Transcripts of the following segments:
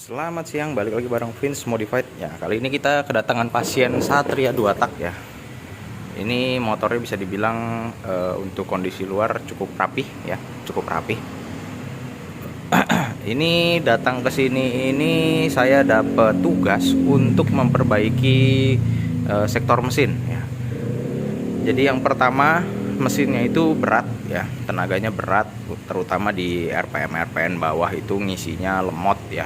Selamat siang, balik lagi bareng Vince Modified. Ya, kali ini kita kedatangan pasien Satria 2 tak ya. Ini motornya bisa dibilang untuk kondisi luar cukup rapih ya, cukup rapih. Ini datang ke sini ini saya dapat tugas untuk memperbaiki sektor mesin ya. Jadi yang pertama, mesinnya itu berat ya, tenaganya berat, terutama di RPM bawah itu ngisinya lemot ya.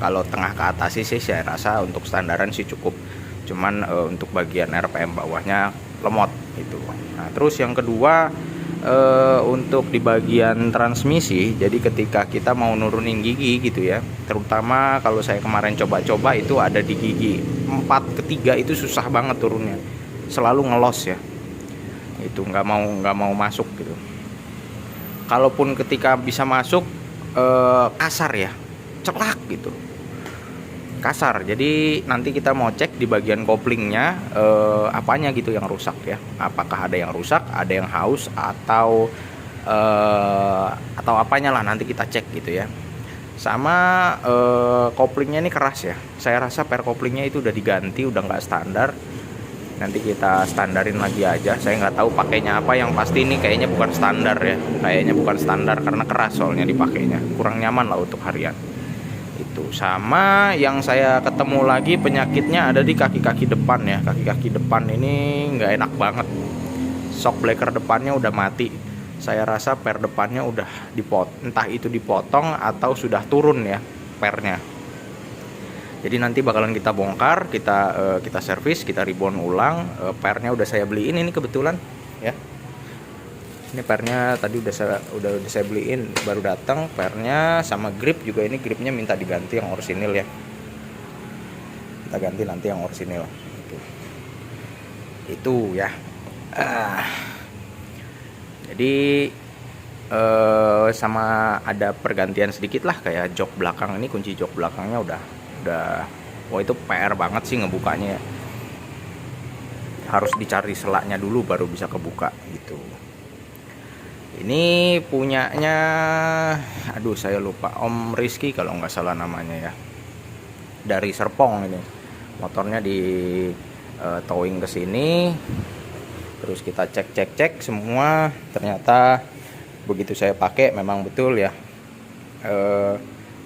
Kalau tengah ke atas sih saya rasa untuk standaran sih cukup, cuman untuk bagian RPM bawahnya lemot itu. Nah terus yang kedua, untuk di bagian transmisi, jadi ketika kita mau nurunin gigi gitu ya, terutama kalau saya kemarin coba-coba itu ada di gigi 4 ke 3 itu susah banget turunnya, selalu ngelos ya, itu nggak mau masuk gitu. Kalaupun ketika bisa masuk kasar ya, celak gitu, kasar. Jadi nanti kita mau cek di bagian koplingnya apanya gitu yang rusak ya, apakah ada yang rusak, ada yang haus, atau apanya lah, nanti kita cek gitu ya. Sama koplingnya ini keras ya, saya rasa per koplingnya itu udah diganti, udah nggak standar. Nanti kita standarin lagi aja, saya nggak tahu pakainya apa, yang pasti ini kayaknya bukan standar ya, kayaknya bukan standar karena keras soalnya dipakainya, kurang nyaman lah untuk harian itu. Sama yang saya ketemu lagi penyakitnya ada di kaki-kaki depan ya, kaki-kaki depan ini nggak enak banget, shock breaker depannya udah mati, saya rasa per depannya udah entah itu dipotong atau sudah turun ya pernya. Jadi nanti bakalan kita bongkar, kita servis, kita reborn ulang. Pernya udah saya beliin ini kebetulan ya. Ini pernya tadi udah saya beliin, baru datang pernya, sama grip juga. Ini gripnya minta diganti yang orisinil ya. Kita ganti nanti yang orisinil. Itu ya. Jadi sama ada pergantian sedikit lah, kayak jok belakang ini, kunci jok belakangnya udah wah itu PR banget sih ngebukanya ya. Harus dicari selaknya dulu baru bisa kebuka gitu. Ini punyanya, aduh saya lupa, Om Rizky kalau nggak salah namanya ya, dari Serpong. Ini motornya di towing ke sini, terus kita cek semua, ternyata begitu saya pakai memang betul ya,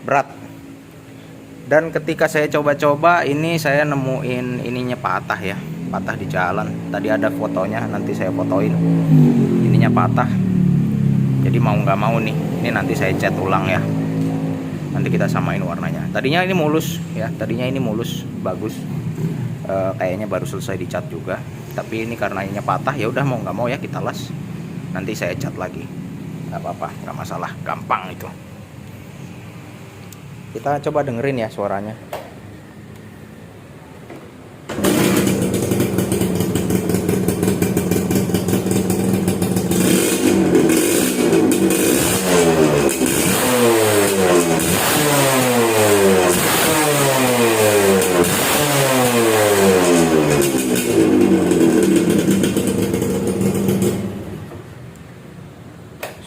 berat. Dan ketika saya coba-coba ini, saya nemuin ininya patah ya, patah di jalan. Tadi ada fotonya, nanti saya fotoin, ininya patah. Jadi mau nggak mau nih, ini nanti saya cat ulang ya, nanti kita samain warnanya. Tadinya ini mulus ya, bagus, kayaknya baru selesai dicat juga. Tapi ini karena ininya patah, ya udah mau nggak mau ya kita las, nanti saya cat lagi, nggak apa-apa, nggak masalah, gampang itu. Kita coba dengerin ya suaranya.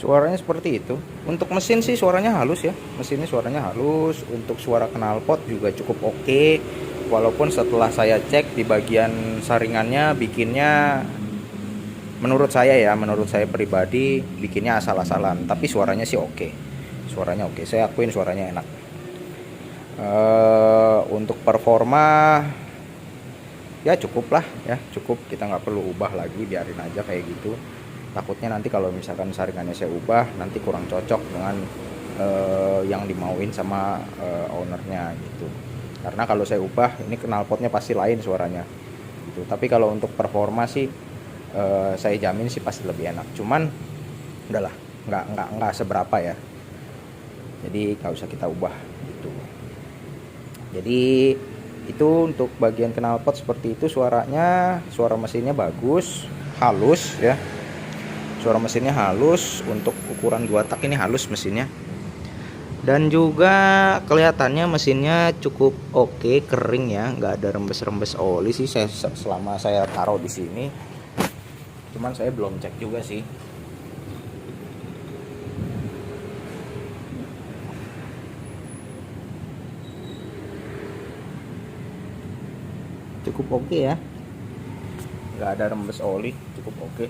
Suaranya seperti itu. Untuk mesin sih suaranya halus ya, mesinnya suaranya halus. Untuk suara knalpot juga cukup oke. Walaupun setelah saya cek di bagian saringannya, bikinnya menurut saya pribadi bikinnya asal-asalan, tapi suaranya sih oke. Suaranya oke, saya akuin suaranya enak. Untuk performa ya cukup lah ya, cukup, kita nggak perlu ubah lagi, biarin aja kayak gitu. Takutnya nanti kalau misalkan saringannya saya ubah, nanti kurang cocok dengan yang dimauin sama ownernya gitu. Karena kalau saya ubah, ini knalpotnya pasti lain suaranya gitu. Tapi kalau untuk performa sih saya jamin sih pasti lebih enak. Cuman udahlah, nggak seberapa ya. Jadi nggak usah kita ubah gitu. Jadi itu untuk bagian knalpot seperti itu. Suara mesinnya bagus, halus ya. Suara mesinnya halus, untuk ukuran 2 tak ini halus mesinnya. Dan juga kelihatannya mesinnya cukup oke, kering ya, nggak ada rembes-rembes oli sih selama saya taruh di sini. Cuman saya belum cek juga sih. cukup oke ya, nggak ada rembes oli, cukup oke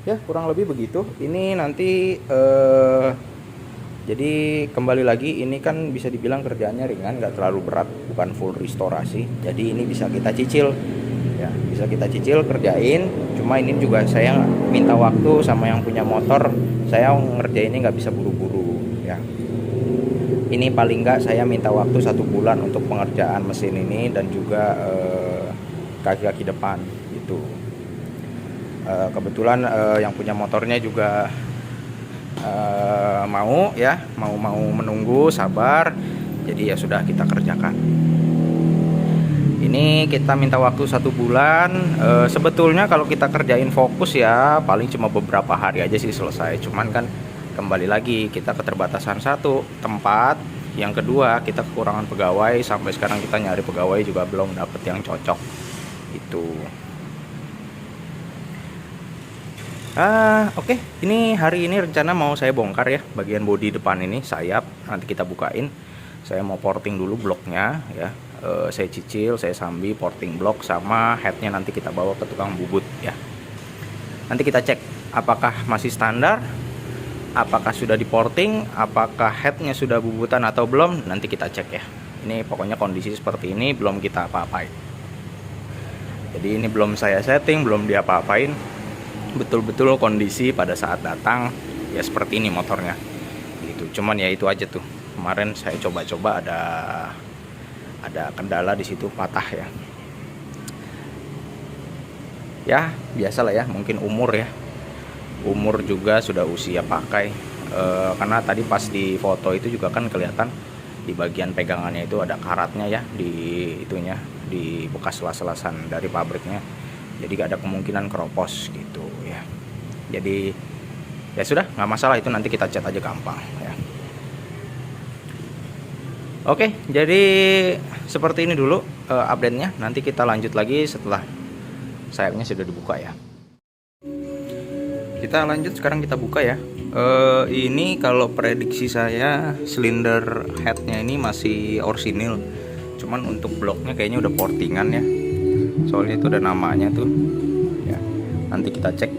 ya, kurang lebih begitu. Ini nanti jadi kembali lagi, ini kan bisa dibilang kerjaannya ringan, nggak terlalu berat, bukan full restorasi. Jadi ini bisa kita cicil, ya bisa kita cicil kerjain. Cuma ini juga saya minta waktu sama yang punya motor, saya ngerjainnya nggak bisa buru-buru ya. Ini paling nggak saya minta waktu 1 bulan untuk pengerjaan mesin ini dan juga kaki-kaki depan gitu. Kebetulan yang punya motornya juga mau menunggu, sabar, jadi ya sudah kita kerjakan. Ini kita minta waktu 1 bulan. Sebetulnya kalau kita kerjain fokus ya paling cuma beberapa hari aja sih selesai. Cuman kan kembali lagi kita keterbatasan satu tempat, yang kedua kita kekurangan pegawai. Sampai sekarang kita nyari pegawai juga belum dapet yang cocok itu. Oke. Ini hari ini rencana mau saya bongkar ya bagian bodi depan ini, sayap, nanti kita bukain. Saya mau porting dulu bloknya ya. Saya cicil, saya sambi porting blok, sama headnya nanti kita bawa ke tukang bubut ya. Nanti kita cek apakah masih standar, apakah sudah di porting, apakah headnya sudah bubutan atau belum, nanti kita cek ya. Ini pokoknya kondisi seperti ini belum kita apa-apain. Jadi ini belum saya setting, belum diapa-apain. Betul-betul kondisi pada saat datang ya seperti ini motornya gitu. Cuman ya itu aja tuh, kemarin saya coba-coba ada kendala di situ, patah ya biasalah ya, mungkin umur juga sudah usia pakai. Karena tadi pas di foto itu juga kan kelihatan di bagian pegangannya itu ada karatnya ya, di itunya, di bekas las-lasan dari pabriknya. Jadi gak ada kemungkinan keropos gitu ya. Jadi ya sudah, nggak masalah, itu nanti kita cat aja gampang ya. Oke, jadi seperti ini dulu update-nya. Nanti kita lanjut lagi setelah sayapnya sudah dibuka ya. Kita lanjut, sekarang kita buka ya. Ini kalau prediksi saya silinder headnya ini masih orsinil. Cuman untuk bloknya kayaknya udah portingan ya. Soalnya itu ada namanya tuh ya. Nanti kita cek.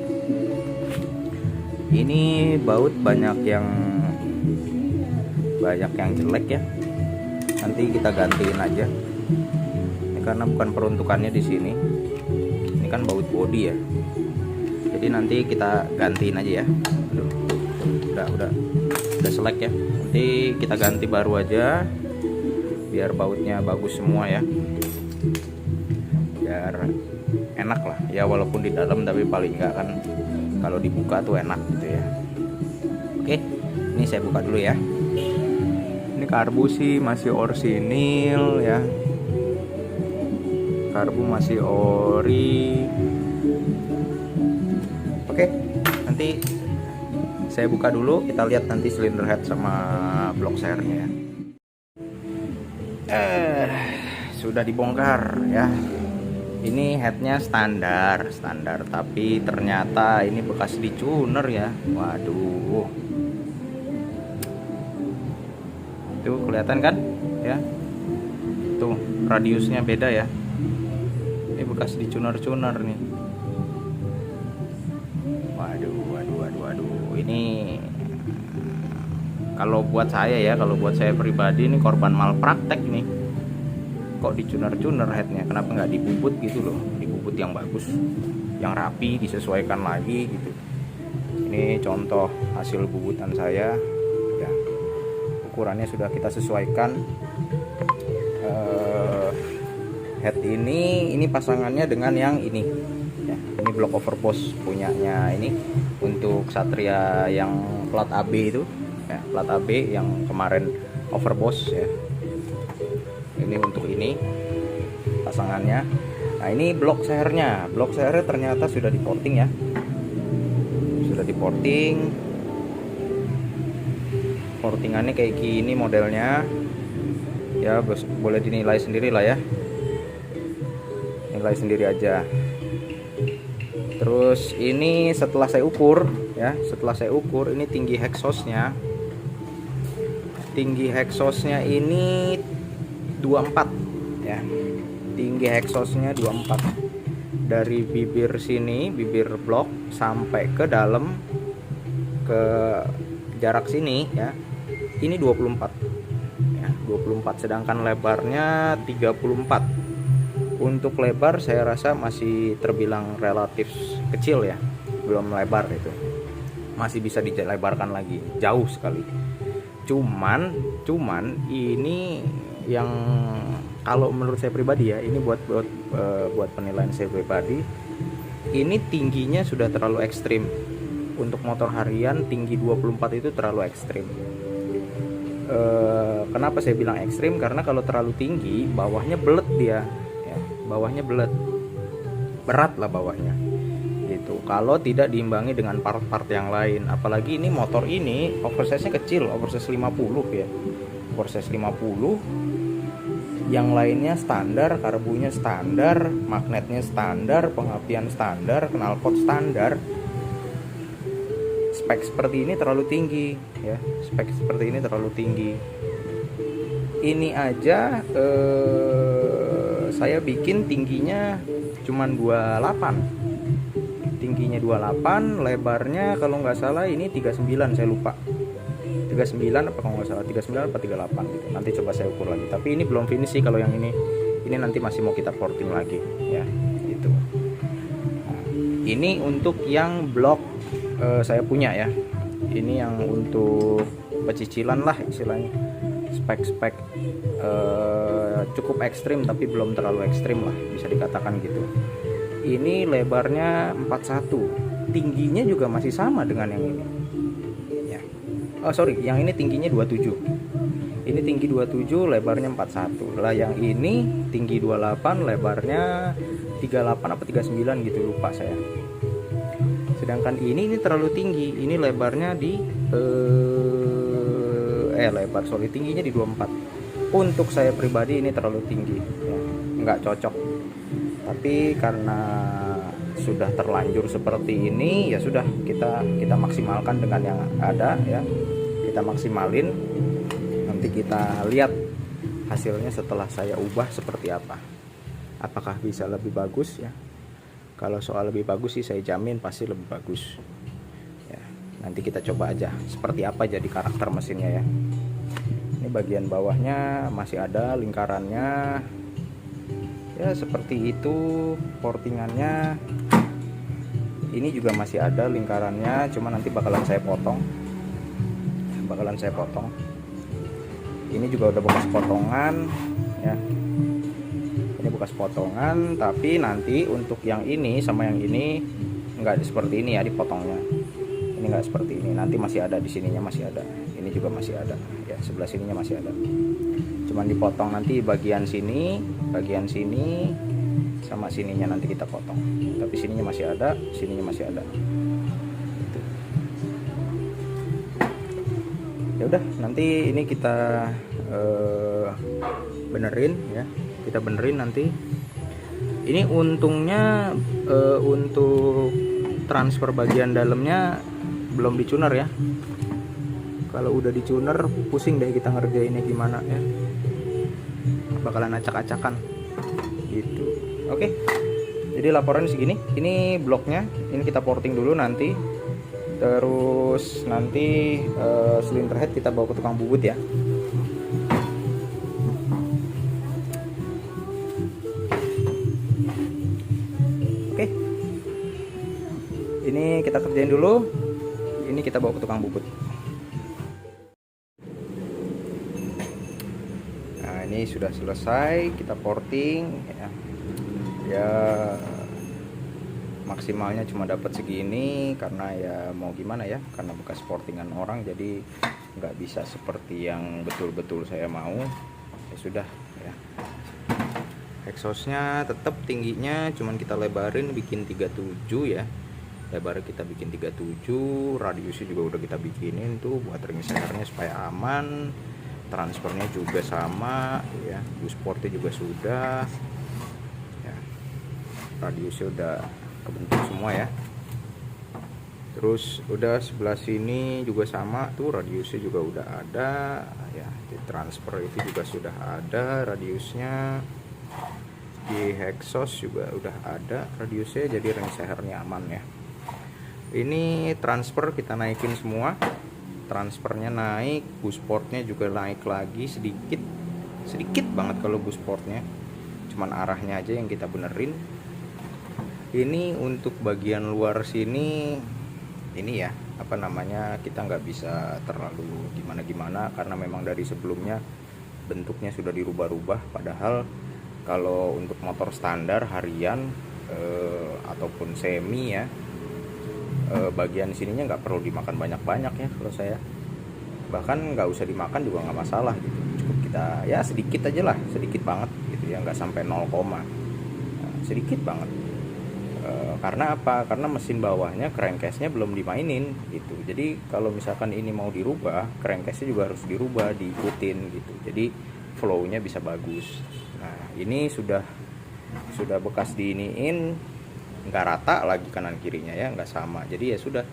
Ini baut banyak yang jelek ya. Nanti kita gantiin aja. Ini karena bukan peruntukannya di sini. Ini kan baut bodi ya. Jadi nanti kita gantiin aja ya. Aduh, udah selek ya. Nanti kita ganti baru aja biar bautnya bagus semua ya. Biar enak lah ya, walaupun di dalam tapi paling enggak kan kalau dibuka tuh enak gitu ya. Oke, ini saya buka dulu ya. Ini karbu sih masih orsinil ya, karbu masih ori. Oke, nanti saya buka dulu, kita lihat nanti silinder head sama blok sernya ya. Sudah dibongkar ya. Ini headnya standar, tapi ternyata ini bekas dicuner ya. Waduh, tuh kelihatan kan ya, tuh radiusnya beda ya. Ini bekas dicuner nih. Waduh, ini kalau buat saya pribadi ini korban malpraktek nih. Kok dicuner headnya, kenapa nggak dibubut gitu loh, dibubut yang bagus, yang rapi, disesuaikan lagi gitu. Ini contoh hasil bubutan saya ya, ukurannya sudah kita sesuaikan. Head ini pasangannya dengan yang ini ya. Ini blok overpost punyanya ini untuk Satria yang plat AB itu ya, plat AB yang kemarin overpost ya. Ini untuk ini pasangannya. Nah, ini blok sehernya ternyata sudah diporting ya, portingannya kayak gini modelnya ya. Boleh dinilai sendiri lah ya, nilai sendiri aja. Terus ini setelah saya ukur ini tinggi exhaustnya ini 24 ya. tinggi exhaustnya 24. Dari bibir sini, bibir blok sampai ke dalam, ke jarak sini ya, ini 24 ya, 24, sedangkan lebarnya 34. Untuk lebar saya rasa masih terbilang relatif kecil ya, belum lebar itu, masih bisa dilebarkan lagi, jauh sekali. Cuman ini yang kalau menurut saya pribadi ya, ini buat penilaian saya pribadi, ini tingginya sudah terlalu ekstrim. Untuk motor harian tinggi 24 itu terlalu ekstrim. Kenapa saya bilang ekstrim? Karena kalau terlalu tinggi bawahnya belet dia ya, bawahnya belet, berat lah bawahnya gitu, kalau tidak diimbangi dengan part-part yang lain. Apalagi ini motor ini oversize-nya kecil, oversize 50 ya, oversize 50. Yang lainnya standar, karbunya standar, magnetnya standar, pengapian standar, knalpot standar. Spek seperti ini terlalu tinggi ya, spek seperti ini terlalu tinggi. Ini aja saya bikin tingginya cuman 28, tingginya 28, lebarnya kalau nggak salah ini 39, saya lupa 39 apa kalau nggak salah 39 apa 38 gitu. Nanti coba saya ukur lagi, tapi ini belum finish sih. Kalau yang ini nanti masih mau kita porting lagi ya gitu. Nah, ini untuk yang blok saya punya ya, ini yang untuk pecicilan lah istilahnya. Spek cukup ekstrim tapi belum terlalu ekstrim lah, bisa dikatakan gitu. Ini lebarnya 41, tingginya juga masih sama dengan yang ini ya. Yang ini tingginya 27, ini tinggi 27, lebarnya 41 lah. Yang ini tinggi 28, lebarnya 38 apa 39 gitu, lupa saya. Sedangkan ini terlalu tinggi, ini lebarnya di tingginya di 24. Untuk saya pribadi ini terlalu tinggi ya, nggak cocok. Tapi karena sudah terlanjur seperti ini ya sudah, kita maksimalkan dengan yang ada ya, kita maksimalin. Nanti kita lihat hasilnya setelah saya ubah seperti apa, apakah bisa lebih bagus ya. Kalau soal lebih bagus sih saya jamin pasti lebih bagus ya. Nanti kita coba aja seperti apa jadi karakter mesinnya ya. Ini bagian bawahnya masih ada lingkarannya ya, seperti itu. Portingannya ini juga masih ada lingkarannya, cuma nanti bakalan saya potong. Ini juga udah bekas potongan ya, ini bekas potongan. Tapi nanti untuk yang ini sama yang ini nggak seperti ini ya dipotongnya, ini nggak seperti ini. Nanti masih ada di sininya, masih ada, ini juga masih ada ya, sebelah sininya masih ada, cuman dipotong nanti bagian sini sama sininya nanti kita potong, tapi sininya masih ada, sininya masih ada gitu. Ya udah, nanti ini kita benerin ya, kita benerin nanti. Ini untungnya untuk transfer bagian dalamnya belum dicuner ya. Kalau udah dicuner pusing deh kita ngerjainnya gimana ya, bakalan acak-acakan gitu. Oke, jadi laporan segini. Ini bloknya, ini kita porting dulu nanti. Terus nanti silinder head kita bawa ke tukang bubut ya. Oke, ini kita kerjain dulu. Ini kita bawa ke tukang bubut. Nah, ini sudah selesai, kita porting ya, maksimalnya cuma dapat segini karena ya mau gimana ya, karena bekas portingan orang, jadi nggak bisa seperti yang betul-betul saya mau. Ya sudah ya, exhaustnya tetap tingginya cuman kita lebarin bikin 37 ya, lebarnya kita bikin 37, radiusnya juga udah kita bikinin tuh buat ring senternya supaya aman. Transfernya juga sama ya, busportnya juga sudah ya, radiusnya udah kebentuk semua ya. Terus udah sebelah sini juga sama tuh, radiusnya juga udah ada ya, di transfer itu juga sudah ada radiusnya. Di exhaust juga udah ada radiusnya, jadi ring sehernya aman ya. Ini transfer kita naikin semua, transfernya naik, bushportnya juga naik lagi sedikit banget kalau bushportnya, cuman arahnya aja yang kita benerin. Ini untuk bagian luar sini, ini ya apa namanya, kita nggak bisa terlalu gimana karena memang dari sebelumnya bentuknya sudah dirubah-rubah. Padahal kalau untuk motor standar harian ataupun semi ya, bagian sininya nggak perlu dimakan banyak-banyak ya kalau saya. Bahkan nggak usah dimakan juga nggak masalah gitu. Cukup kita ya sedikit aja lah, sedikit banget gitu ya, nggak sampai 0, sedikit banget. Karena apa? Karena mesin bawahnya crankcase-nya belum dimainin gitu. Jadi kalau misalkan ini mau dirubah, crankcase-nya juga harus dirubah, diikutin gitu. Jadi flow-nya bisa bagus. Nah, ini sudah bekas diiniin, nggak rata lagi kanan kirinya ya, nggak sama. Jadi ya sudah,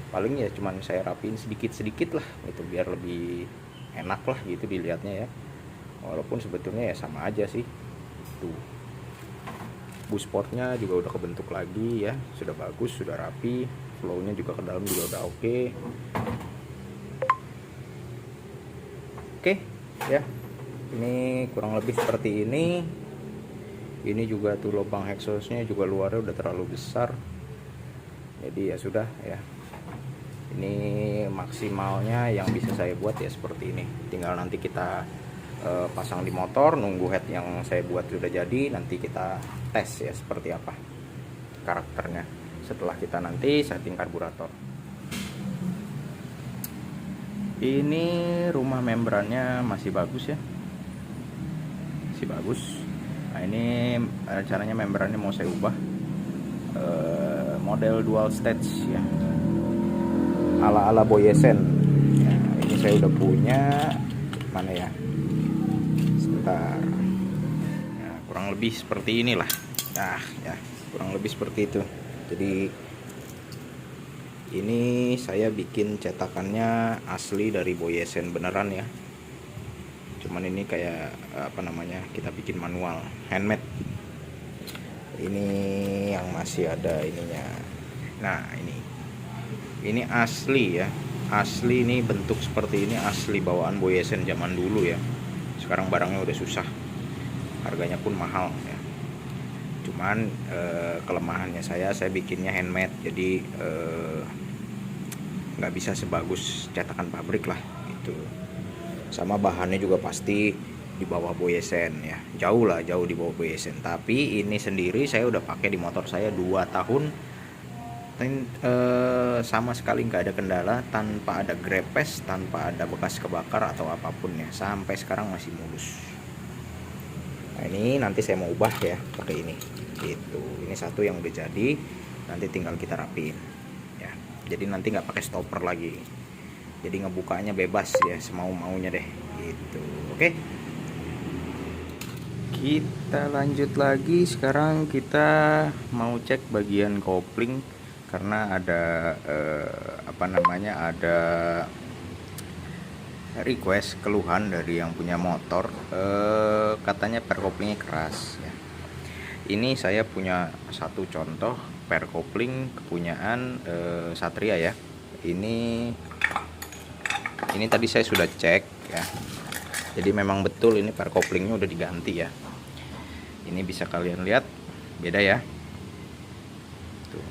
paling ya cuman saya rapiin sedikit lah gitu, biar lebih enak lah gitu dilihatnya ya. Walaupun sebetulnya ya sama aja sih. Tuh, bushportnya juga udah kebentuk lagi ya, sudah bagus, sudah rapi, flow-nya juga ke dalam juga udah oke. Oke ya, ini kurang lebih seperti ini. Ini juga tuh lubang exhaustnya juga luarnya udah terlalu besar, jadi ya sudah ya, ini maksimalnya yang bisa saya buat ya seperti ini. Tinggal nanti kita pasang di motor, nunggu head yang saya buat sudah jadi, nanti kita tes ya seperti apa karakternya setelah kita nanti setting karburator. Ini rumah membrannya masih bagus ya, masih bagus. Nah, ini rencananya membrannya mau saya ubah model dual stage ya, ala Boyesen ya. Ini saya udah punya, mana ya, sebentar ya, kurang lebih seperti inilah. Nah ya, kurang lebih seperti itu. Jadi ini saya bikin cetakannya asli dari Boyesen beneran ya, cuman ini kayak apa namanya, kita bikin manual, handmade. Ini yang masih ada ininya. Nah ini asli ya, asli. Ini bentuk seperti ini asli bawaan Boyesen zaman dulu ya. Sekarang barangnya udah susah, harganya pun mahal ya. Cuman kelemahannya saya bikinnya handmade, jadi nggak bisa sebagus cetakan pabrik lah gitu. Sama bahannya juga pasti di bawah Boyesen ya, jauh di bawah Boyesen. Tapi ini sendiri saya udah pakai di motor saya 2 tahun, sama sekali nggak ada kendala, tanpa ada grepes, tanpa ada bekas kebakar atau apapun ya, sampai sekarang masih mulus. Nah, ini nanti saya mau ubah ya pakai ini gitu. Ini satu yang udah jadi, nanti tinggal kita rapiin ya. Jadi nanti nggak pakai stopper lagi, jadi ngebukanya bebas ya, semau-maunya deh gitu. Oke, kita lanjut lagi. Sekarang kita mau cek bagian kopling, karena ada apa namanya, ada request, keluhan dari yang punya motor, katanya per koplingnya keras ya. Ini saya punya satu contoh per kopling kepunyaan Satria ya. Ini tadi saya sudah cek ya, jadi memang betul ini per koplingnya udah diganti ya. Ini bisa kalian lihat beda ya. Tuh.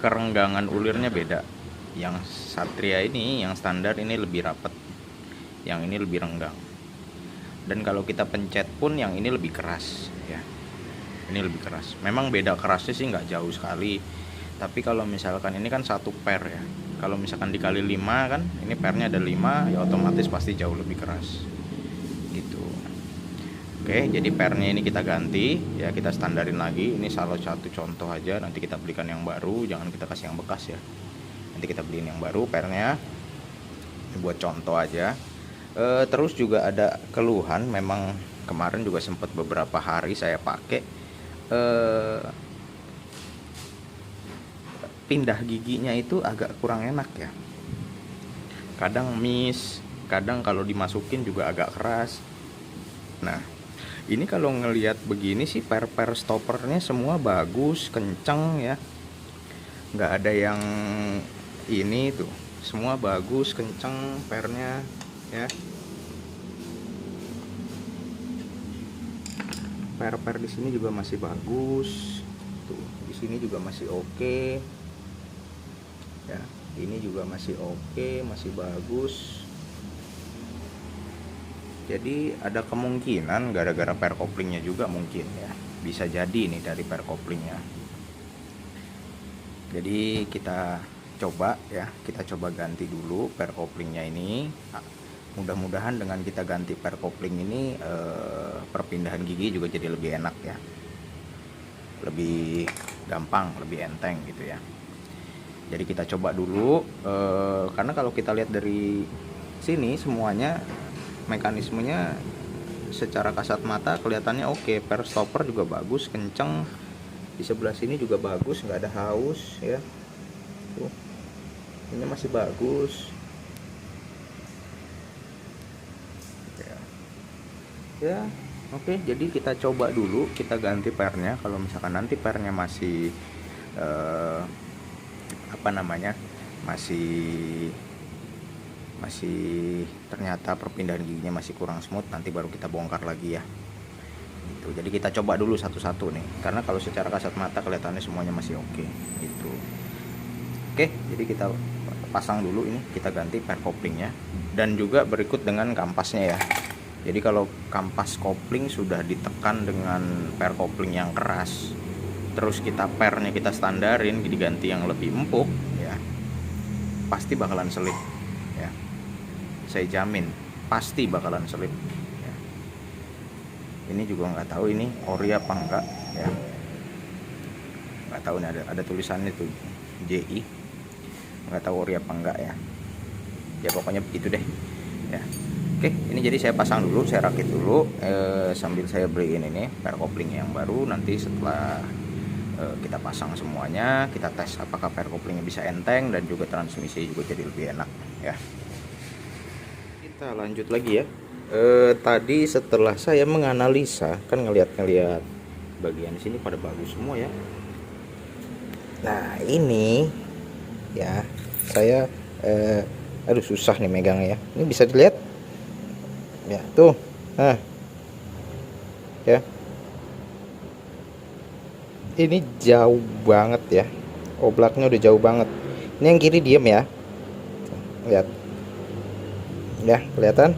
Kerenggangan ulirnya beda. Yang Satria ini, yang standar ini lebih rapat, yang ini lebih renggang. Dan kalau kita pencet pun yang ini lebih keras ya. Ini lebih keras. Memang beda kerasnya sih nggak jauh sekali. Tapi kalau misalkan ini kan satu per ya, kalau misalkan dikali 5 kan, ini pernya ada 5 ya, otomatis pasti jauh lebih keras gitu. Oke, jadi pernya ini kita ganti ya, kita standarin lagi. Ini salah satu contoh aja, nanti kita belikan yang baru, jangan kita kasih yang bekas ya. Nanti kita beliin yang baru pernya, ini buat contoh aja. Terus juga ada keluhan, memang kemarin juga sempat beberapa hari saya pakai, pindah giginya itu agak kurang enak ya. Kadang miss, kadang kalau dimasukin juga agak keras. Nah, Ini kalau ngelihat begini sih per stoppernya semua bagus, kenceng ya. Nggak ada yang ini tuh, semua bagus, kenceng pernya ya. Per di sini juga masih bagus. Tuh, di sini juga masih oke. Ya, ini juga masih oke, masih bagus. Jadi ada kemungkinan gara-gara per koplingnya juga mungkin ya, bisa jadi nih dari per koplingnya. Jadi kita coba ya, kita coba ganti dulu per koplingnya ini. Mudah-mudahan dengan kita ganti per kopling ini perpindahan gigi juga jadi lebih enak ya, lebih gampang, lebih enteng gitu ya. Jadi kita coba dulu karena kalau kita lihat dari sini semuanya mekanismenya secara kasat mata kelihatannya oke. Per stopper juga bagus, kenceng. Di sebelah sini juga bagus, nggak ada haus ya. Tuh, ini masih bagus ya. Oke, jadi kita coba dulu, kita ganti pernya. Kalau misalkan nanti pernya masih masih ternyata perpindahan giginya masih kurang smooth, nanti baru kita bongkar lagi ya gitu. Jadi kita coba dulu satu-satu nih, karena kalau secara kasat mata kelihatannya semuanya masih oke gitu. Oke, jadi kita pasang dulu ini, kita ganti per koplingnya dan juga berikut dengan kampasnya ya. Jadi kalau kampas kopling sudah ditekan dengan per kopling yang keras, terus kita pernya kita standarin diganti yang lebih empuk ya, pasti bakalan selip ya. Saya jamin pasti bakalan selip ya. Ini juga nggak tahu ini ori apa enggak ya, nggak tahu nih, ada tulisannya tuh JI, nggak tahu ori apa enggak ya. Ya pokoknya begitu deh ya. Oke, ini jadi saya pasang dulu, saya rakit dulu sambil saya beliin ini per kopling yang baru. Nanti setelah kita pasang semuanya, kita tes apakah per koplingnya bisa enteng dan juga transmisi juga jadi lebih enak ya. Kita lanjut lagi ya. Tadi setelah saya menganalisa, kan ngelihat bagian sini pada bagus semua ya. Nah ini ya, saya aduh susah nih megangnya ya. Ini bisa dilihat ya tuh, nah ya, ini jauh banget ya, oblaknya udah jauh banget. Ini yang kiri diem ya, lihat ya, kelihatan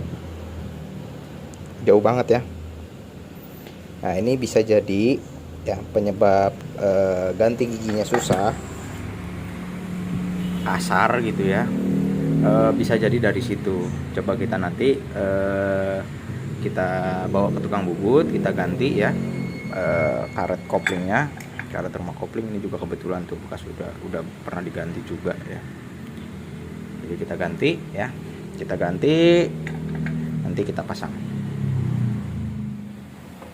jauh banget ya. Nah ini bisa jadi ya penyebab ganti giginya susah, kasar gitu ya. Bisa jadi dari situ. Coba kita nanti kita bawa ke tukang bubut, kita ganti ya karet koplingnya, karet termokopling ini juga kebetulan tuh bekas udah pernah diganti juga ya. Jadi kita ganti ya, kita ganti, nanti kita pasang.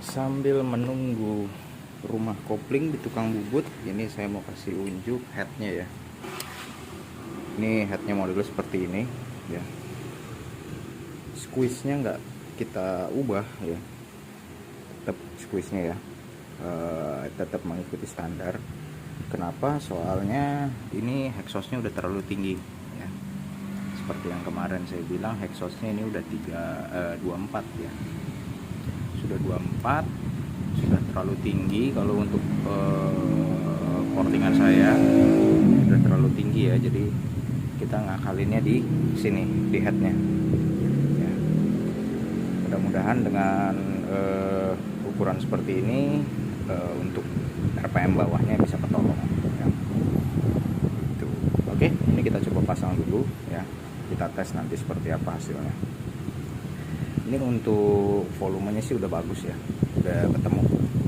Sambil menunggu rumah kopling di tukang bubut, ini saya mau kasih unjuk headnya ya. Ini headnya modelnya seperti ini ya. Squeeze-nya nggak kita ubah ya, tetap squeeze-nya ya, tetap mengikuti standar. Kenapa? Soalnya ini exhaust-nya udah terlalu tinggi ya. Seperti yang kemarin saya bilang, exhaust-nya ini udah 24 ya, sudah 24, sudah terlalu tinggi. Kalau untuk portingan saya udah terlalu tinggi ya, jadi kita ngakalinnya di sini, di headnya ya. Mudah-mudahan dengan ukuran seperti ini untuk RPM bawahnya bisa ketolong ya. Gitu. Oke, ini kita coba pasang dulu ya, kita tes nanti seperti apa hasilnya. Ini untuk volumenya sih udah bagus ya, udah ketemu,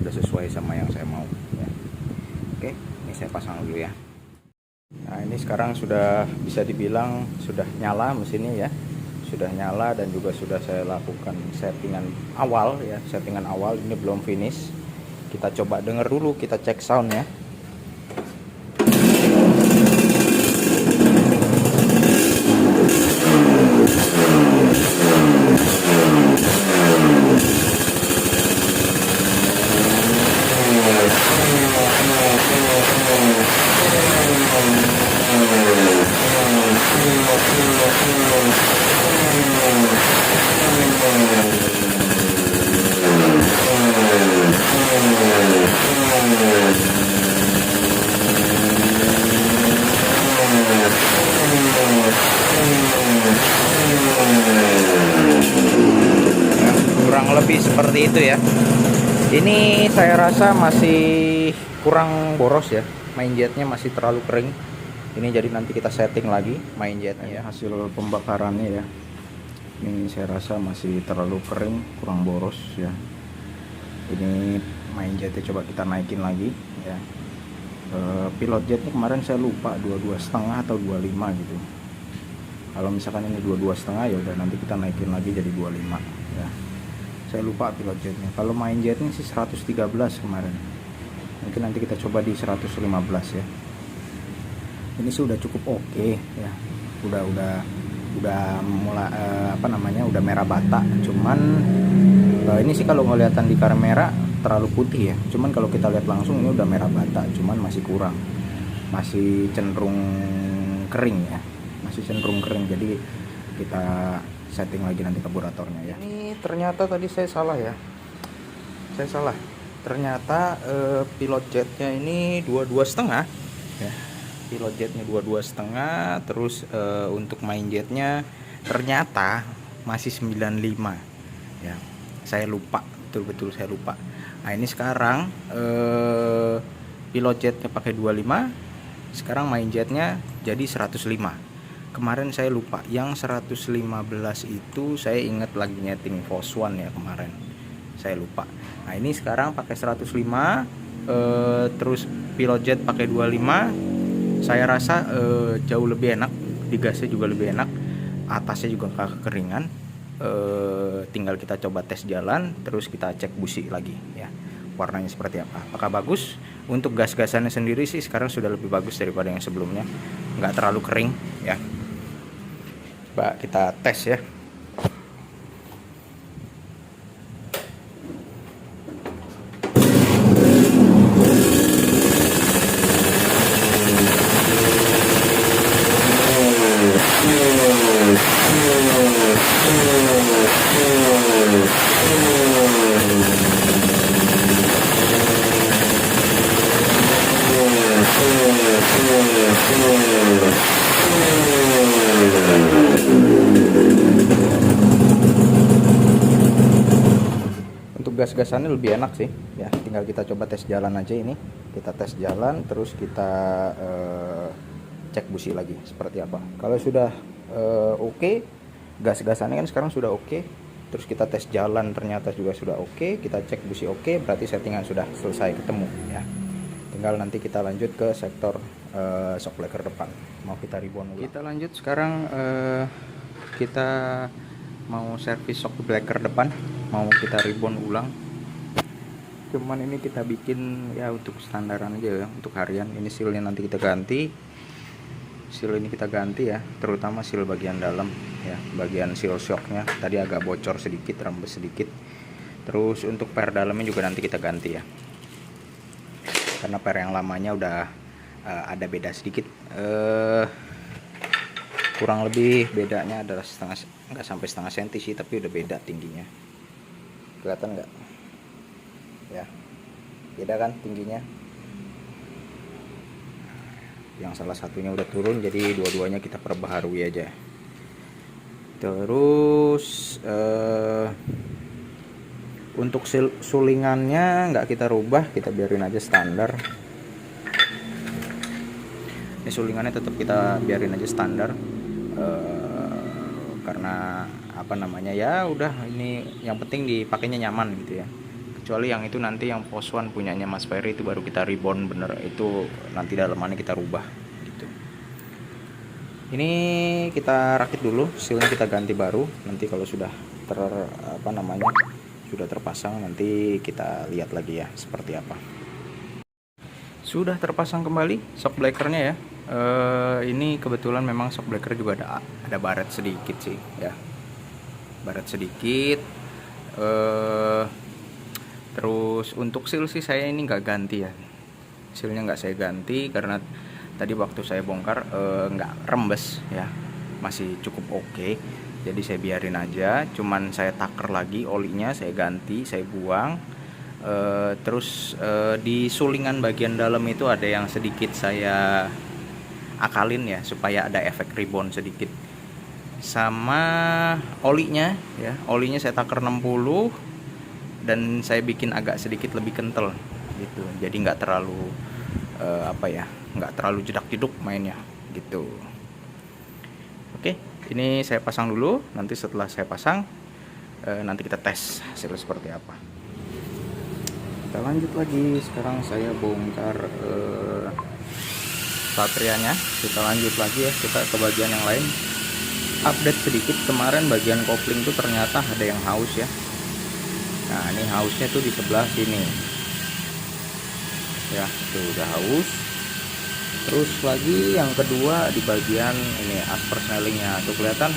udah sesuai sama yang saya mau ya. Oke, ini saya pasang dulu ya. Nah ini sekarang sudah bisa dibilang sudah nyala mesinnya ya, sudah nyala dan juga sudah saya lakukan settingan awal ya, settingan awal. Ini belum finish, kita coba denger dulu, kita cek soundnya. lebih seperti itu ya. Ini saya rasa masih kurang boros ya, main jetnya masih terlalu kering. Ini jadi nanti kita setting lagi main jetnya ya. Hasil pembakarannya ya, ini saya rasa masih terlalu kering, kurang boros ya. Ini main jetnya coba kita naikin lagi ya. Pilot jetnya kemarin saya lupa 22,5 atau 25 gitu. Kalau misalkan ini 22,5 ya udah nanti kita naikin lagi jadi 25 ya. Saya lupa pilot jetnya. Kalau main jetnya sih 113 kemarin. Mungkin nanti kita coba di 115 ya. Ini sih udah cukup oke ya. Udah mulai udah merah bata. Cuman ini sih kalau ngeliatan di kamera terlalu putih ya. Cuman kalau kita lihat langsung ini udah merah bata. Cuman masih kurang. Masih cenderung kering ya. Masih cenderung kering. Jadi kita setting lagi nanti karburatornya ya. Ini ternyata tadi saya salah ya. Saya salah. Ternyata pilot jetnya ini 22,5 ya. Pilot jetnya 22,5. Terus untuk main jetnya ternyata masih 95 ya. Saya lupa, betul-betul saya lupa. Nah ini sekarang pilot jetnya pakai 25. Sekarang main jetnya jadi 105. Kemarin saya lupa, yang 115 itu saya ingat lagi nyeting Force One ya kemarin. Saya lupa. Nah ini sekarang pakai 105, terus pilot jet pakai 25. Saya rasa jauh lebih enak, digasnya juga lebih enak, atasnya juga gak kekeringan. Tinggal kita coba tes jalan, terus kita cek busi lagi ya. Warnanya seperti apa? Apakah bagus? Untuk gas-gasannya sendiri sih sekarang sudah lebih bagus daripada yang sebelumnya, nggak terlalu kering ya. Coba kita tes ya. Untuk gas-gasannya lebih enak sih ya. Tinggal kita coba tes jalan aja. Ini kita tes jalan, terus kita cek busi lagi seperti apa. Kalau sudah oke, gas-gasannya kan sekarang sudah oke, terus kita tes jalan ternyata juga sudah oke, kita cek busi oke, berarti settingan sudah selesai ketemu ya. Tinggal nanti kita lanjut ke sektor shock breaker depan. Mau kita ribbon ulang. Kita lanjut sekarang, kita mau servis shock breaker depan, mau kita ribbon ulang. Cuman ini kita bikin ya untuk standaran aja ya, untuk harian. Ini sealnya nanti kita ganti, seal ini kita ganti ya, terutama seal bagian dalam ya, bagian seal shocknya tadi agak bocor sedikit, rembes sedikit. Terus untuk per dalamnya juga nanti kita ganti ya, karena per yang lamanya udah ada beda sedikit, kurang lebih bedanya adalah nggak sampai setengah senti sih, tapi udah beda tingginya. Kelihatan nggak ya, beda kan tingginya. Yang salah satunya udah turun, jadi dua-duanya kita perbaharui aja. Terus untuk sulingannya nggak kita rubah, kita biarin aja standar. Ini sulingannya tetap kita biarin aja standar, karena apa namanya ya, udah ini yang penting dipakainya nyaman gitu ya. Kecuali yang itu nanti yang Force One punyanya Mas Ferry, itu baru kita ribbon bener, itu nanti dalamannya kita rubah gitu. Ini kita rakit dulu, sealnya kita ganti baru. Nanti kalau sudah sudah terpasang, nanti kita lihat lagi ya seperti apa. Sudah terpasang kembali shock breakernya ya. Ini kebetulan memang shock breaker juga ada baret sedikit sih ya, baret sedikit. Terus untuk seal sih saya ini nggak ganti ya, sealnya nggak saya ganti karena tadi waktu saya bongkar nggak rembes ya, masih cukup oke. Jadi saya biarin aja, cuman saya taker lagi olinya, saya ganti, saya buang. Terus di sulingan bagian dalam itu ada yang sedikit saya akalin ya, supaya ada efek ribbon sedikit. Sama olinya ya, olinya saya taker 60. dan saya bikin agak sedikit lebih kental gitu, jadi nggak terlalu nggak terlalu jedak-jeduk mainnya gitu. Oke, ini saya pasang dulu, nanti setelah saya pasang nanti kita tes hasilnya seperti apa. Kita lanjut lagi, sekarang saya bongkar Satrianya. Kita lanjut lagi ya, kita ke bagian yang lain. Update sedikit, kemarin bagian kopling tuh ternyata ada yang haus ya. Nah ini hausnya tuh di sebelah sini ya, tuh udah haus. Terus lagi yang kedua di bagian ini asper snellingnya tuh kelihatan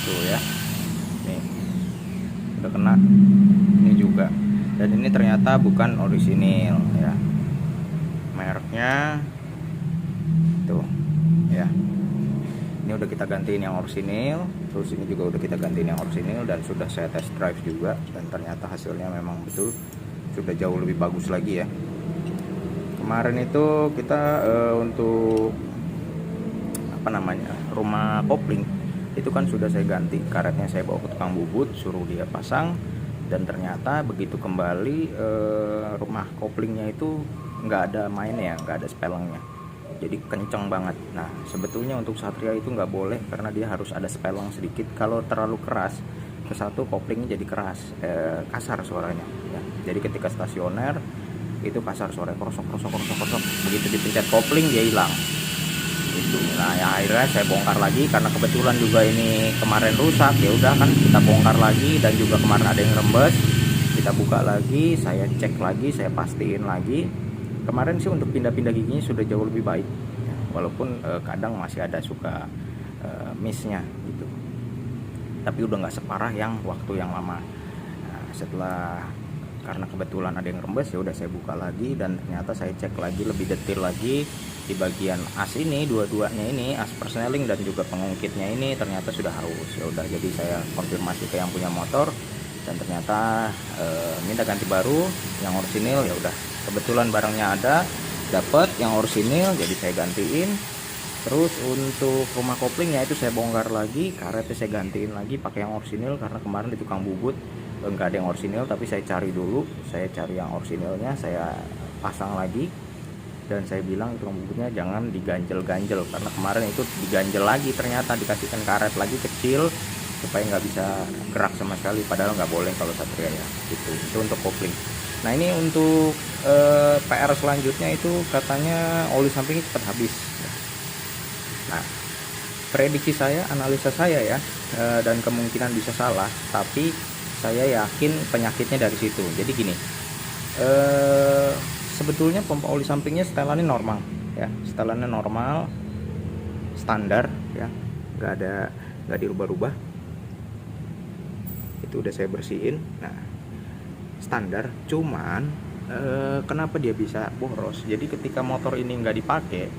tuh ya, nih udah kena ini juga, dan ini ternyata bukan orisinil ya, mereknya tuh ya. Ini udah kita gantiin yang orisinil, terus ini juga udah kita gantiin yang orisinil, dan sudah saya test drive juga, dan ternyata hasilnya memang betul sudah jauh lebih bagus lagi ya. Kemarin itu kita untuk rumah kopling itu kan sudah saya ganti karetnya, saya bawa ke tukang bubut, suruh dia pasang, dan ternyata begitu kembali rumah koplingnya itu nggak ada mainnya, nggak ada spelengnya, jadi kenceng banget. Nah sebetulnya untuk Satria itu nggak boleh, karena dia harus ada speleng sedikit. Kalau terlalu keras ke satu, koplingnya jadi keras, kasar suaranya ya. Jadi ketika stasioner itu kasar, suara krosok. Begitu dipencet kopling dia hilang gitu. Nah ya akhirnya saya bongkar lagi, karena kebetulan juga ini kemarin rusak, ya udah kan kita bongkar lagi, dan juga kemarin ada yang rembes, kita buka lagi, saya cek lagi, saya pastiin lagi. Kemarin sih untuk pindah-pindah giginya sudah jauh lebih baik ya, walaupun kadang masih ada suka missnya gitu, tapi udah nggak separah yang waktu yang lama. Nah, setelah karena kebetulan ada yang rembes, ya udah saya buka lagi, dan ternyata saya cek lagi lebih detail lagi di bagian as ini, dua-duanya ini, as persneling dan juga pengungkitnya ini ternyata sudah haus. Ya udah, jadi saya konfirmasi ke yang punya motor, dan ternyata minta ganti baru yang orisinil. Ya udah, kebetulan barangnya ada, dapat yang orisinil, jadi saya gantiin. Terus untuk rumah koplingnya itu saya bongkar lagi, karetnya saya gantiin lagi pakai yang orisinil, karena kemarin di tukang bubut enggak ada yang orisinil, tapi saya cari dulu, saya cari yang orisinilnya, saya pasang lagi, dan saya bilang tukang bubutnya jangan diganjel-ganjel, karena kemarin itu diganjel lagi, ternyata dikasihkan karet lagi kecil supaya nggak bisa gerak sama sekali, padahal nggak boleh kalau Satria ya gitu. Itu untuk kopling. Nah ini untuk PR selanjutnya itu katanya oli sampingnya cepat habis. Nah prediksi saya, analisa saya ya, dan kemungkinan bisa salah, tapi saya yakin penyakitnya dari situ. Jadi gini, sebetulnya pompa oli sampingnya setelannya normal ya, setelannya normal standar ya, nggak dirubah-rubah. Itu udah saya bersihin. Nah standar, cuman kenapa dia bisa boros? Jadi ketika motor ini nggak dipakai,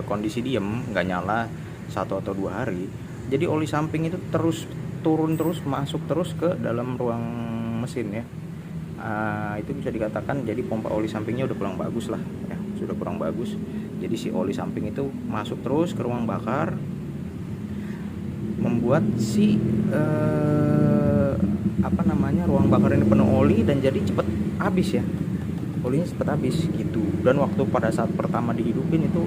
kondisi diem, nggak nyala 1 atau 2 hari, jadi oli samping itu terus turun, terus masuk terus ke dalam ruang mesin ya. Itu bisa dikatakan jadi pompa oli sampingnya udah kurang bagus lah ya, sudah kurang bagus. Jadi si oli samping itu masuk terus ke ruang bakar, membuat si ruang bakar ini penuh oli, dan jadi cepet habis ya, olinya cepet habis gitu. Dan waktu pada saat pertama dihidupin itu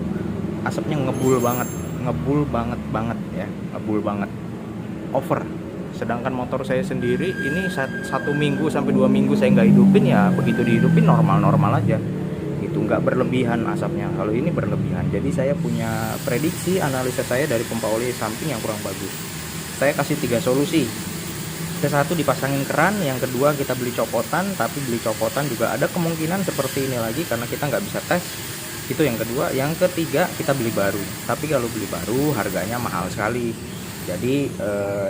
asapnya ngebul banget ya, ngebul banget, over. Sedangkan motor saya sendiri ini 1 minggu sampai 2 minggu saya nggak hidupin, ya begitu dihidupin normal aja gitu, nggak berlebihan asapnya. Kalau ini berlebihan, jadi saya punya prediksi, analisa saya dari pompa oli samping yang kurang bagus. Saya kasih 3 solusi. Ke-1 dipasangin keran, yang kedua kita beli copotan, tapi beli copotan juga ada kemungkinan seperti ini lagi karena kita nggak bisa tes. Itu yang kedua. Yang ketiga kita beli baru, tapi kalau beli baru harganya mahal sekali. Jadi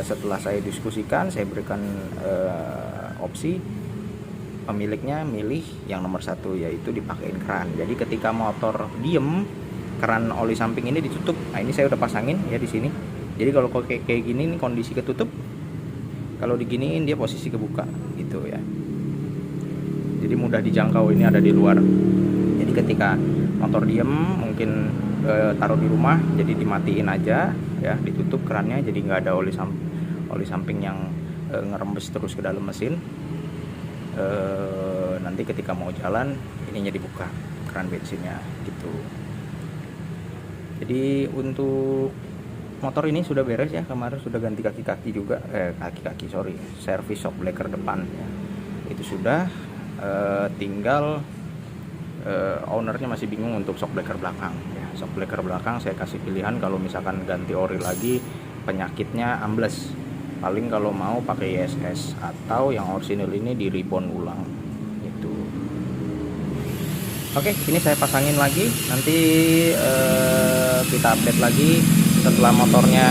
setelah saya diskusikan, saya berikan opsi, pemiliknya milih yang nomor 1, yaitu dipakein keran. Jadi ketika motor diem, keran oli samping ini ditutup. Nah ini saya udah pasangin ya di sini. Jadi kalau kayak gini nih kondisi ketutup, kalau diginiin dia posisi kebuka gitu ya. Jadi mudah dijangkau, ini ada di luar. Jadi ketika motor diem, mungkin taruh di rumah, jadi dimatiin aja ya, ditutup kerannya, jadi nggak ada oli samping yang ngerembes terus ke dalam mesin. nanti ketika mau jalan ininya dibuka, keran bensinnya gitu. Jadi untuk motor ini sudah beres ya, kemarin sudah ganti kaki-kaki juga, servis shock breaker depan ya. Itu sudah, tinggal ownernya masih bingung untuk shock breaker belakang ya. Shock breaker belakang saya kasih pilihan, kalau misalkan ganti ori lagi penyakitnya ambles, paling kalau mau pakai ISS atau yang orisinil ini di reborn ulang gitu. Oke, ini saya pasangin lagi, nanti kita update lagi setelah motornya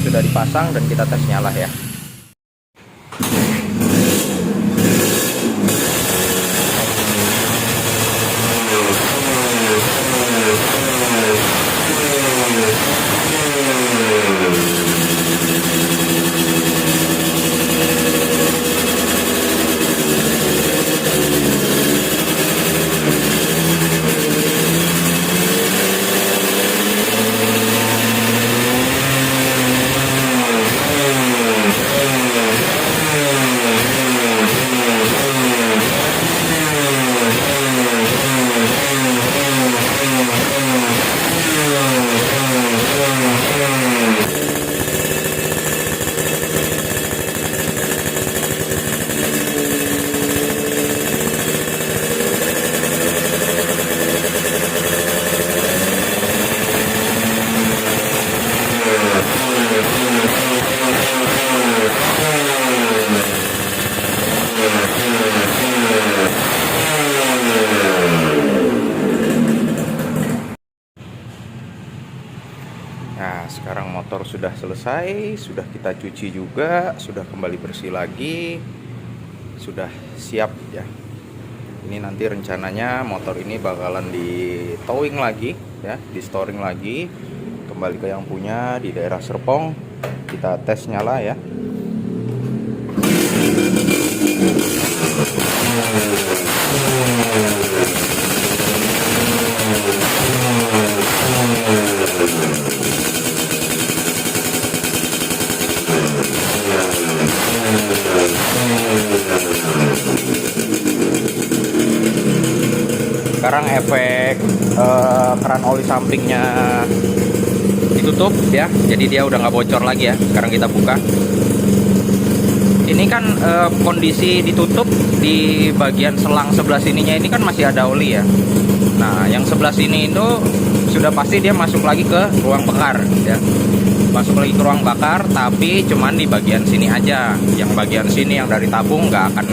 sudah dipasang dan kita tes nyala ya. Nah, sekarang motor sudah selesai, sudah kita cuci juga, sudah kembali bersih lagi, sudah siap ya. Ini nanti rencananya motor ini bakalan di towing lagi ya, di storing lagi, kembali ke yang punya di daerah Serpong. Kita tes nyala ya. Sekarang efek keran oli sampingnya ditutup ya, jadi dia udah nggak bocor lagi ya. Sekarang kita buka. Ini kan kondisi ditutup, di bagian selang sebelah sininya ini kan masih ada oli ya. Nah, yang sebelah sini itu sudah pasti dia masuk lagi ke ruang bakar ya. Masuk lagi ke ruang bakar, tapi cuman di bagian sini aja. Yang bagian sini yang dari tabung nggak akan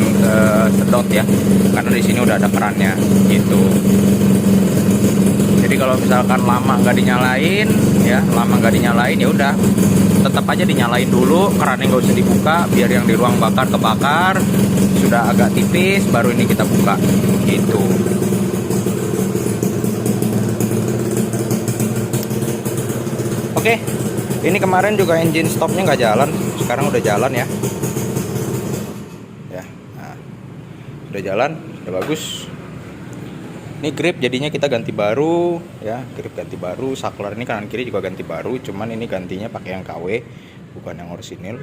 sedot ya, karena di sini udah ada kerannya gitu. Jadi kalau misalkan lama nggak dinyalain ya, ya udah tetap aja dinyalain dulu, kerannya nggak usah dibuka, biar yang di ruang bakar kebakar, sudah agak tipis baru ini kita buka gitu. Oke, ini kemarin juga engine stopnya nggak jalan, sekarang udah jalan ya. Nah, udah jalan, udah bagus. Ini grip jadinya kita ganti baru ya, grip ganti baru, saklar ini kanan kiri juga ganti baru, cuman ini gantinya pakai yang KW bukan yang orisinil.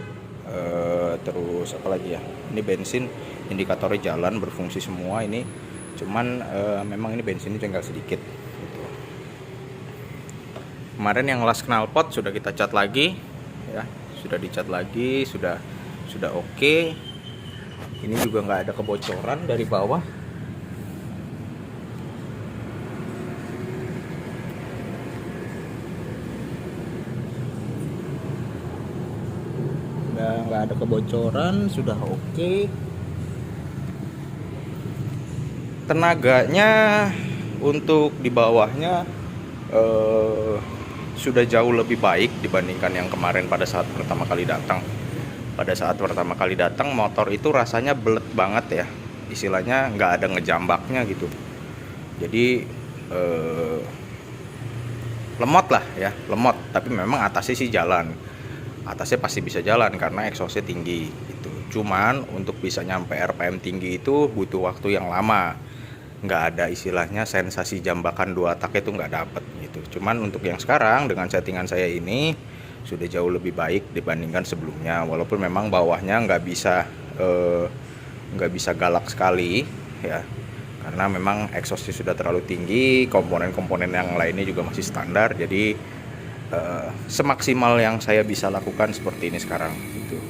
Terus apa lagi ya, ini bensin indikatornya jalan, berfungsi semua ini, cuman memang ini bensinnya tinggal sedikit gitu. Kemarin yang las knalpot sudah kita cat lagi ya, sudah dicat lagi, sudah oke. Ini juga nggak ada kebocoran dari bawah. Nggak ada kebocoran, sudah oke. Tenaganya untuk di bawahnya sudah jauh lebih baik dibandingkan yang kemarin pada saat pertama kali datang. Pada saat pertama kali datang motor itu rasanya belet banget ya, istilahnya nggak ada ngejambaknya gitu. Jadi lemot lah ya, lemot. Tapi memang atasnya sih jalan, atasnya pasti bisa jalan karena exhaustnya tinggi gitu. Cuman untuk bisa nyampe RPM tinggi itu butuh waktu yang lama, nggak ada istilahnya sensasi jambakan dua tak itu nggak dapet gitu. Cuman untuk yang sekarang dengan settingan saya ini sudah jauh lebih baik dibandingkan sebelumnya, walaupun memang bawahnya nggak nggak bisa galak sekali ya, karena memang exhaustnya sudah terlalu tinggi, komponen-komponen yang lainnya juga masih standar. Jadi semaksimal yang saya bisa lakukan seperti ini sekarang gitu.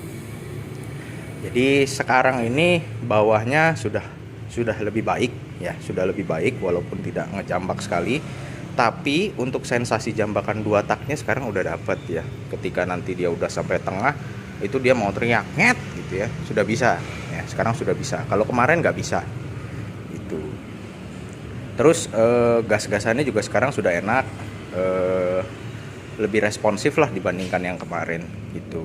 Jadi sekarang ini bawahnya sudah lebih baik ya, sudah lebih baik walaupun tidak ngejambak sekali. Tapi untuk sensasi jambakan 2 taknya sekarang udah dapet ya. Ketika nanti dia udah sampai tengah, itu dia mau teriak nget gitu ya, sudah bisa ya, sekarang sudah bisa. Kalau kemarin nggak bisa itu. Terus gas-gasannya juga sekarang sudah enak, lebih responsif lah dibandingkan yang kemarin gitu.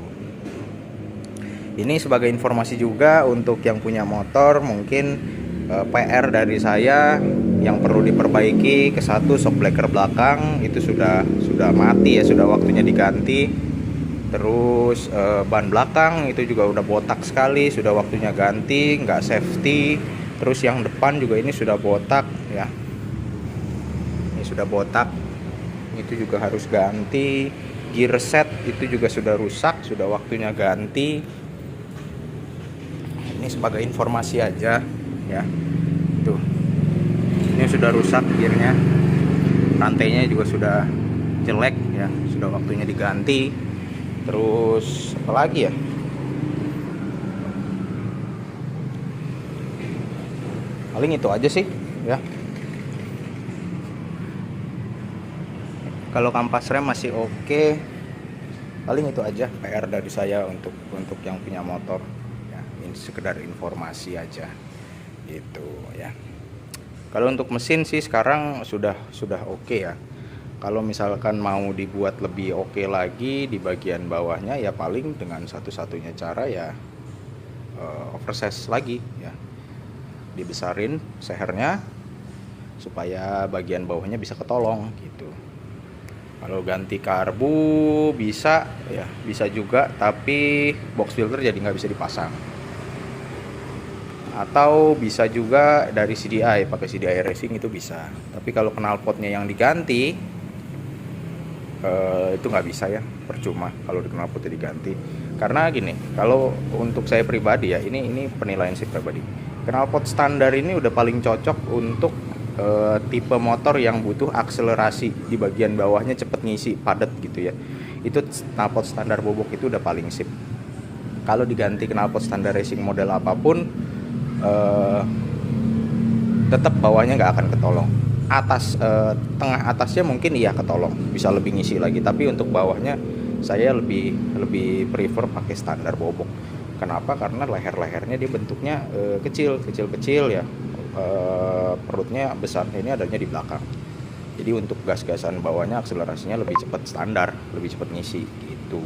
Ini sebagai informasi juga untuk yang punya motor, mungkin PR dari saya yang perlu diperbaiki. Ke satu, shock breaker belakang itu sudah mati ya, sudah waktunya diganti. Terus ban belakang itu juga udah botak sekali, sudah waktunya ganti, nggak safety. Terus yang depan juga ini sudah botak ya, ini sudah botak, itu juga harus ganti. Gear set itu juga sudah rusak, sudah waktunya ganti. Ini sebagai informasi aja ya. Tuh, ini sudah rusak gearnya, rantainya juga sudah jelek ya, sudah waktunya diganti. Terus apa lagi ya, paling itu aja sih ya. Kalau kampas rem masih oke, paling itu aja PR dari saya untuk yang punya motor ya. Ini sekedar informasi aja gitu ya. Kalau untuk mesin sih sekarang sudah oke ya. Kalau misalkan mau dibuat lebih oke lagi di bagian bawahnya, ya paling dengan satu-satunya cara ya oversize lagi ya, dibesarin sehernya supaya bagian bawahnya bisa ketolong gitu. Kalau ganti karbu bisa ya, bisa juga, tapi box filter jadi nggak bisa dipasang. Atau bisa juga dari CDI, pakai CDI Racing itu bisa. Tapi kalau knalpotnya yang diganti itu nggak bisa ya, percuma kalau knalpotnya diganti. Karena gini, kalau untuk saya pribadi ya, ini penilaian saya pribadi, knalpot standar ini udah paling cocok untuk tipe motor yang butuh akselerasi di bagian bawahnya cepet ngisi, padat gitu ya. Itu knalpot standar bobok itu udah paling sip. Kalau diganti knalpot standar racing model apapun, tetap bawahnya nggak akan ketolong. Tengah atasnya mungkin iya ketolong, bisa lebih ngisi lagi, tapi untuk bawahnya saya lebih prefer pakai standar bobok. Kenapa? Karena leher-lehernya dia bentuknya kecil ya, perutnya besar, ini adanya di belakang. Jadi untuk gas-gasan bawahnya akselerasinya lebih cepat standar, lebih cepat ngisi gitu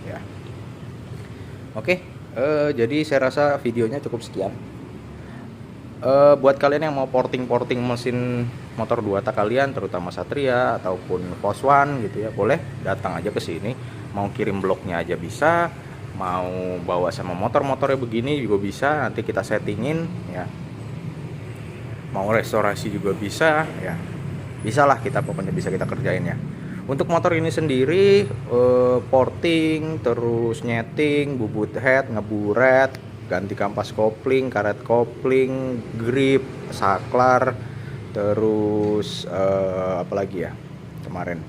ya. Oke, jadi saya rasa videonya cukup sekian. Buat kalian yang mau porting mesin motor 2 tak kalian, terutama Satria ataupun Pos One gitu ya, boleh datang aja ke sini. Mau kirim bloknya aja bisa, mau bawa sama motornya begini juga bisa, nanti kita settingin ya. Mau restorasi juga bisa ya, bisalah kita, pokoknya bisa kita kerjain ya. Untuk motor ini sendiri porting, terus nyeting, bubut head, ngeburet, ganti kampas kopling, karet kopling, grip, saklar, terus apalagi ya kemarin,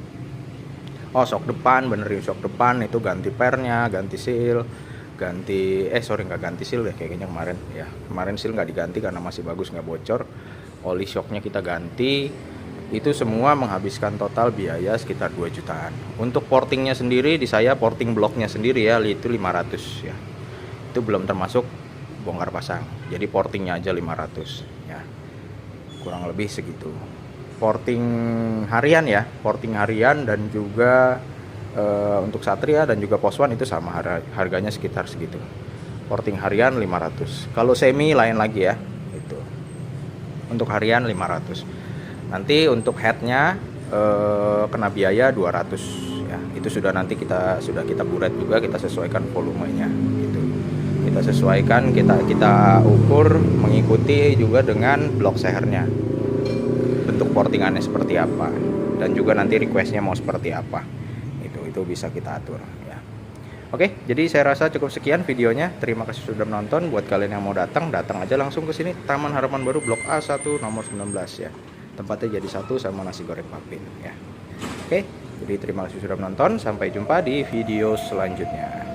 shock depan, benerin shock depan, itu ganti pernya, ganti seal, nggak ganti seal deh kayaknya kemarin ya. Kemarin seal nggak diganti karena masih bagus, nggak bocor. Oli shocknya kita ganti. Itu semua menghabiskan total biaya sekitar 2 jutaan. Untuk portingnya sendiri, di saya porting bloknya sendiri ya, itu 500 ya. Itu belum termasuk bongkar pasang. Jadi portingnya aja 500 ya, kurang lebih segitu. Porting harian ya, porting harian dan juga untuk Satria dan juga Pos One itu sama, harganya sekitar segitu. Porting harian 500. Kalau semi lain lagi ya, itu untuk harian 500. Nanti untuk headnya kena biaya 200 ya. Itu sudah nanti kita buret juga, kita sesuaikan volumenya gitu. Kita sesuaikan, kita ukur mengikuti juga dengan blok sehernya, bentuk portingannya seperti apa, dan juga nanti requestnya mau seperti apa, itu bisa kita atur ya. Oke, jadi saya rasa cukup sekian videonya. Terima kasih sudah menonton. Buat kalian yang mau datang aja langsung ke sini, Taman Harapan Baru Blok A1 nomor 19 ya. Tempatnya jadi satu sama nasi goreng papin ya. Oke, jadi terima kasih sudah menonton. Sampai jumpa di video selanjutnya.